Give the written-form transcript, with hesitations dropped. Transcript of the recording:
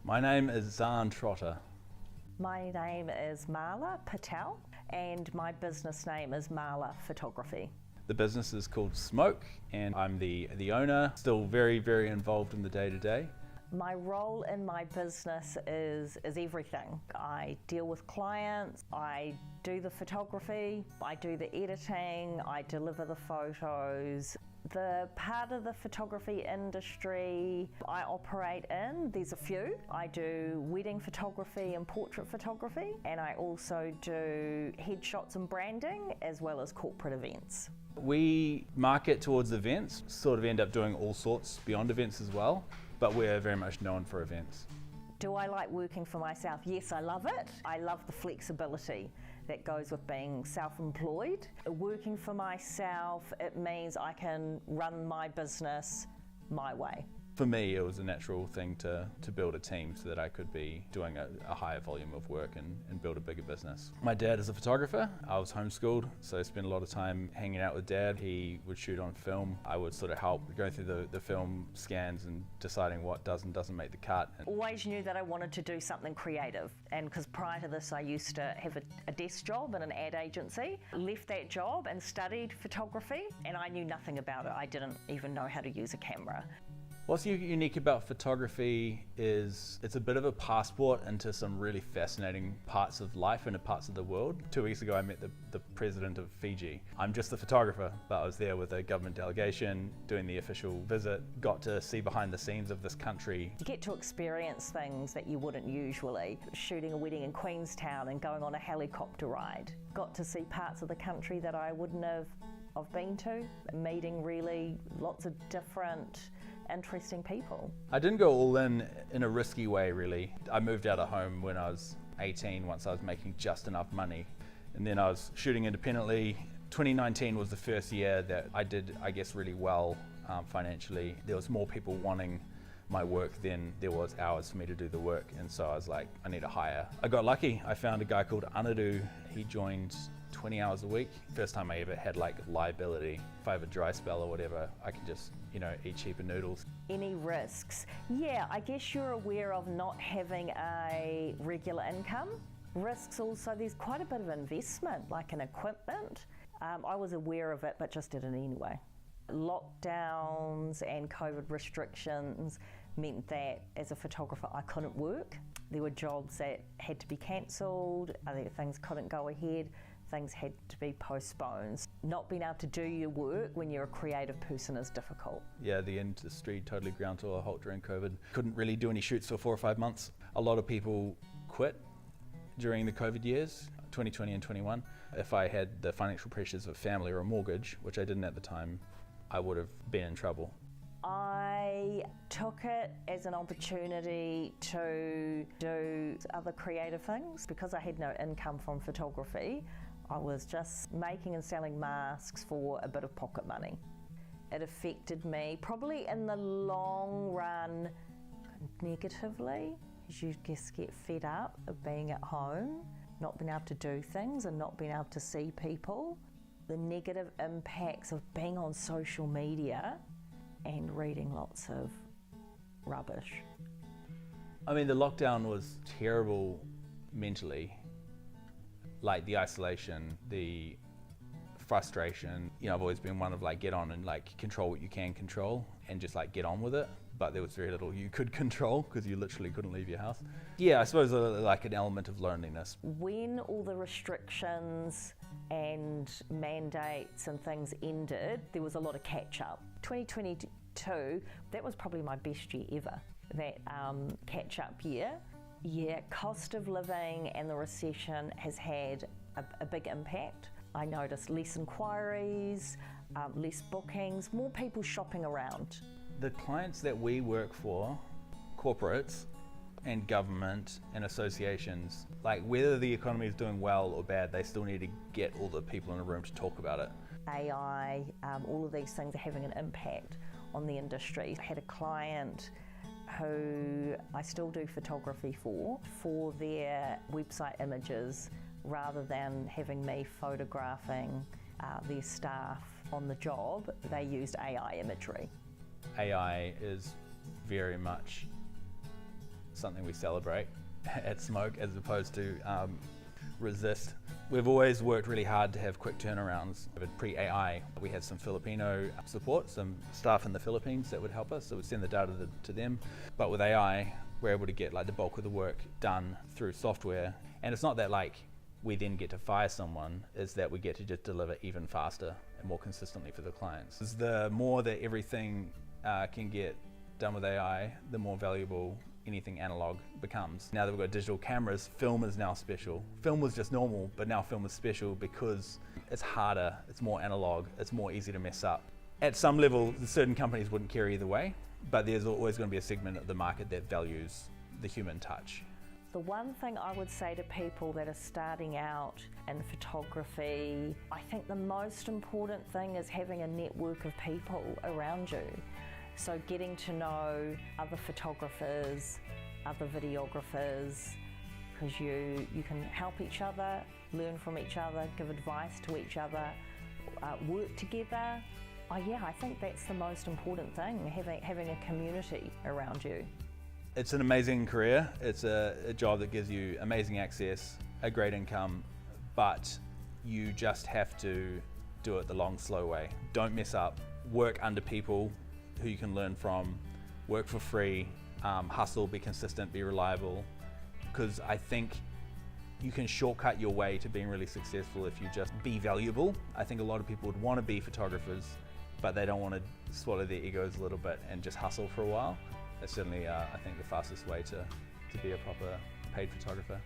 My name is Ishaan Trotter. My name is Marla Patel and my business name is Marla Photography. The business is called Smoke and I'm the owner, still very, very involved in the day-to-day. My role in my business is everything. I deal with clients, I do the photography, I do the editing, I deliver the photos. The part of the photography industry I operate in, there's a few. I do wedding photography and portrait photography, and I also do headshots and branding as well as corporate events. We market towards events, sort of end up doing all sorts beyond events as well, but we're very much known for events. Do I like working for myself? Yes, I love it. I love the flexibility that goes with being self-employed. Working for myself, it means I can run my business my way. For me, it was a natural thing to build a team so that I could be doing a higher volume of work and build a bigger business. My dad is a photographer. I was homeschooled, so I spent a lot of time hanging out with Dad. He would shoot on film. I would sort of help go through the film scans and deciding what does and doesn't make the cut. Always knew that I wanted to do something creative, and because prior to this I used to have a desk job in an ad agency. Left that job and studied photography, and I knew nothing about it. I didn't even know how to use a camera. What's unique about photography is it's a bit of a passport into some really fascinating parts of life and parts of the world. 2 weeks ago I met the president of Fiji. I'm just the photographer, but I was there with a government delegation doing the official visit, got to see behind the scenes of this country. You get to experience things that you wouldn't usually. Shooting a wedding in Queenstown and going on a helicopter ride. Got to see parts of the country that I wouldn't have been to, meeting really lots of different interesting people. I didn't go all in a risky way really. I moved out of home when I was 18 once I was making just enough money, and then I was shooting independently. 2019 was the first year that I did, I guess, really well financially. There was more people wanting my work than there was hours for me to do the work, and so I was like, I need a hire. I got lucky. I found a guy called Anadu. He joined 20 hours a week. First time I ever had like liability. If I have a dry spell or whatever, I can just, eat cheaper noodles. Any risks? Yeah, I guess you're aware of not having a regular income. Risks also, there's quite a bit of investment, like in equipment. I was aware of it, but just did it anyway. Lockdowns and COVID restrictions meant that as a photographer I couldn't work. There were jobs that had to be cancelled, other things couldn't go ahead, things had to be postponed. Not being able to do your work when you're a creative person is difficult. Yeah, the industry totally ground to a halt during COVID. Couldn't really do any shoots for 4 or 5 months. A lot of people quit during the COVID years, 2020 and 21. If I had the financial pressures of family or a mortgage, which I didn't at the time, I would have been in trouble. I took it as an opportunity to do other creative things. Because I had no income from photography, I was just making and selling masks for a bit of pocket money. It affected me probably in the long run negatively, as you just get fed up of being at home, not being able to do things and not being able to see people. The negative impacts of being on social media and reading lots of rubbish. I mean, the lockdown was terrible mentally. Like the isolation, the frustration. I've always been one of get on and control what you can control and just get on with it. But there was very little you could control because you literally couldn't leave your house. Yeah, I suppose an element of loneliness. When all the restrictions and mandates and things ended, there was a lot of catch up. 2022, that was probably my best year ever, that catch up year. Yeah, cost of living and the recession has had a big impact. I noticed less inquiries, less bookings, more people shopping around. The clients that we work for, corporates and government and associations, whether the economy is doing well or bad, they still need to get all the people in a room to talk about it. AI, all of these things are having an impact on the industry. I had a client who I still do photography for their website images, rather than having me photographing their staff on the job, they used AI imagery. AI is very much something we celebrate at Smoke as opposed to resist. We've always worked really hard to have quick turnarounds. Pre-AI, we had some Filipino support, some staff in the Philippines that would help us, so we'd send the data to them. But with AI, we're able to get like the bulk of the work done through software. And it's not that like we then get to fire someone, it's that we get to just deliver even faster and more consistently for the clients. The more that everything can get done with AI, the more valuable anything analog becomes. Now that we've got digital cameras, film is now special. Film was just normal, but now film is special because it's harder, it's more analog, it's more easy to mess up. At some level, certain companies wouldn't care either way, but there's always going to be a segment of the market that values the human touch. The one thing I would say to people that are starting out in photography, I think the most important thing is having a network of people around you. So getting to know other photographers, other videographers, because you can help each other, learn from each other, give advice to each other, work together. I think that's the most important thing, having a community around you. It's an amazing career. It's a job that gives you amazing access, a great income, but you just have to do it the long, slow way. Don't mess up. Work under people who you can learn from, work for free, hustle, be consistent, be reliable, because I think you can shortcut your way to being really successful if you just be valuable. I think a lot of people would want to be photographers, but they don't want to swallow their egos a little bit and just hustle for a while. That's certainly, I think, the fastest way to be a proper paid photographer.